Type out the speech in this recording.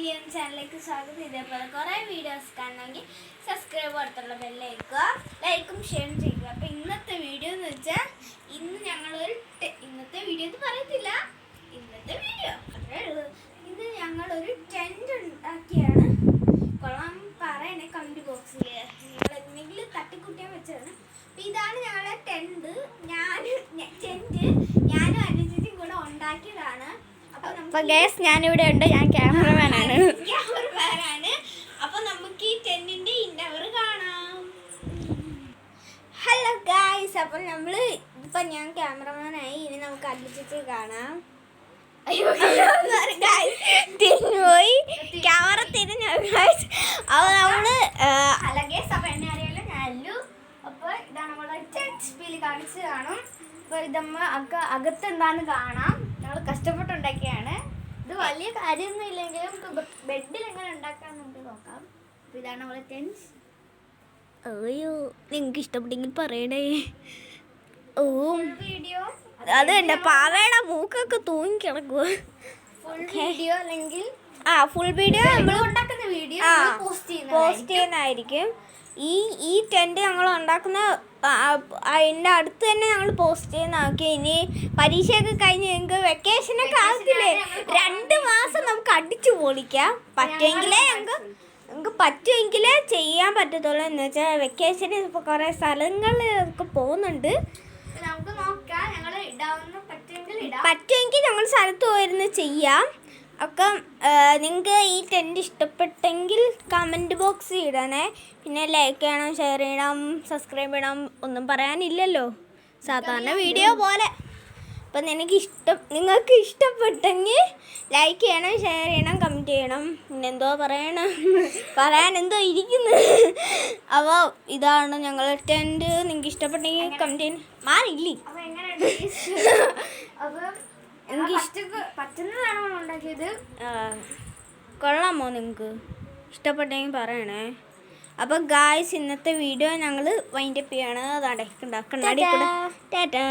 Family ചാനലിലേക്ക് സ്വാഗതം. ഇതേപോലെ കുറേ വീഡിയോസ് കാണണമെങ്കിൽ സബ്സ്ക്രൈബ് അടുത്തുള്ള ബെല്ലൈക്കുക, ലൈക്കും ഷെയറും ചെയ്യുക. അപ്പോൾ ഇന്നത്തെ വീഡിയോ എന്ന് വെച്ചാൽ ഇന്നത്തെ വീഡിയോ എന്ന് പറയത്തില്ല, ഇന്നത്തെ വീഡിയോ അത്രേ ഉള്ളൂ. ഇന്ന് ഞങ്ങളൊരു ടെൻറ്റ് ഉണ്ടാക്കിയാണ്. കൊള്ളാം പറയണേ കമൻറ്റ് ബോക്സിൽ. ഞങ്ങൾ എന്തെങ്കിലും തട്ടിക്കുട്ടിയാൻ വെച്ചതാണ്. അപ്പോൾ ഇതാണ് ഞങ്ങളുടെ ടെൻറ്റ്. ഞാനും അനുജിത്തും കൂടെ ഉണ്ടാക്കിയതാണ്. അപ്പൊ ഗൈസ് ഞാനിവിടെ ഉണ്ട്, ഞാൻ ക്യാമറമാനാണ്. അപ്പൊ നമുക്ക് ഈ ടെന്റിന്റെ ഇന്നവർ കാണാം. ഹലോ ഗൈസ്, അപ്പൊ ഞാൻ ക്യാമറമാനായി. ഇനി നമുക്ക് അനുജിത്ത് കാണാം. പോയി ക്യാമറ തിരിഞ്ഞു. അപ്പൊ നമ്മള് ഹലോ ഗൈസ്, അപ്പൊ എന്നെ അറിയാലോ, ഞാനല്ലു. അപ്പൊ ഇതാണ് നമ്മുടെ ടെന്റ് കാണിച്ച് കാണും. അപ്പൊ ഇതമ്മ അകത്ത് എന്താന്ന് കാണാം. ഞങ്ങൾ കഷ്ടപ്പെട്ടുണ്ടാക്കിയാണ്. ഇത് വലിയ കാര്യമൊന്നും ഇല്ലെങ്കിലും നമുക്ക് ബെഡിൽ എങ്ങനെ ഉണ്ടാക്കാന്ന് നമുക്ക് നോക്കാം. അപ്പൊ ഇതാണ് നമ്മളെ ടെന്റ്. അയ്യോ, നിങ്ങൾക്ക് ഇഷ്ടപ്പെട്ടെങ്കിൽ പറയണേ. ഓ വീഡിയോ അത് എന്റെ പാവയുടെ മൂക്കൊക്കെ തൂങ്ങി കിടക്കുക. ഫുൾ വീഡിയോ അല്ലെങ്കിൽ ഫുൾ വീഡിയോ നമ്മൾ ഉണ്ടാക്കുന്ന വീഡിയോ പോസ്റ്റ് ചെയ്യുന്നതായിരിക്കും. ഈ ടെൻറ്റ് ഞങ്ങൾ ഉണ്ടാക്കുന്ന അതിൻ്റെ അടുത്ത് തന്നെ ഞങ്ങൾ പോസ്റ്റ് ചെയ്യുന്നതാക്കി. ഇനി പരീക്ഷയൊക്കെ കഴിഞ്ഞ് ഞങ്ങൾക്ക് വെക്കേഷനൊക്കെ ആകത്തില്ലേ, 2 മാസം നമുക്ക് അടിച്ചു പൊളിക്കാം. ഞങ്ങൾക്ക് പറ്റുമെങ്കിലേ ചെയ്യാൻ പറ്റത്തുള്ളൂ. എന്ന് വെച്ചാൽ വെക്കേഷന് ഇപ്പോൾ കുറേ സ്ഥലങ്ങളിലൊക്കെ പോകുന്നുണ്ട്. നമുക്ക് നോക്കാം, ഞങ്ങൾ പറ്റുമെങ്കിൽ ഞങ്ങൾ സ്ഥലത്ത് പോയിരുന്ന് ചെയ്യാം. ഒക്കെ നിങ്ങൾക്ക് ഈ ടെൻറ്റ് ഇഷ്ടപ്പെട്ടെങ്കിൽ കമൻറ്റ് ബോക്സിൽ ഇടണേ. പിന്നെ ലൈക്ക് ചെയ്യണം, ഷെയർ ചെയ്യണം, സബ്സ്ക്രൈബ് ചെയ്യണം. ഒന്നും പറയാനില്ലല്ലോ, സാധാരണ വീഡിയോ പോലെ. അപ്പം നിങ്ങൾക്ക് ഇഷ്ടപ്പെട്ടെങ്കിൽ ലൈക്ക് ചെയ്യണം, ഷെയർ ചെയ്യണം, കമൻറ്റ് ചെയ്യണം. പിന്നെ എന്തോ പറയാനെന്തോ ഇരിക്കുന്നു. അപ്പോൾ ഇതാണ് ഞങ്ങളുടെ ടെൻറ്റ്. നിങ്ങൾക്ക് ഇഷ്ടപ്പെട്ടെങ്കിൽ കമൻറ്റ് ചെയ്യണം. മാറിയില്ലേ? പറ്റുന്നതാണോ ഉണ്ടാക്കിയത്? കൊള്ളാമോ? നിങ്ങൾക്ക് ഇഷ്ടപ്പെട്ടെങ്കിൽ പറയണേ. അപ്പം ഗായ്സ്, ഇന്നത്തെ വീഡിയോ ഞങ്ങൾ വൈൻഡപ്പ് ചെയ്യാണ്. അതാ കണ്ണാടി ടാറ്റാ.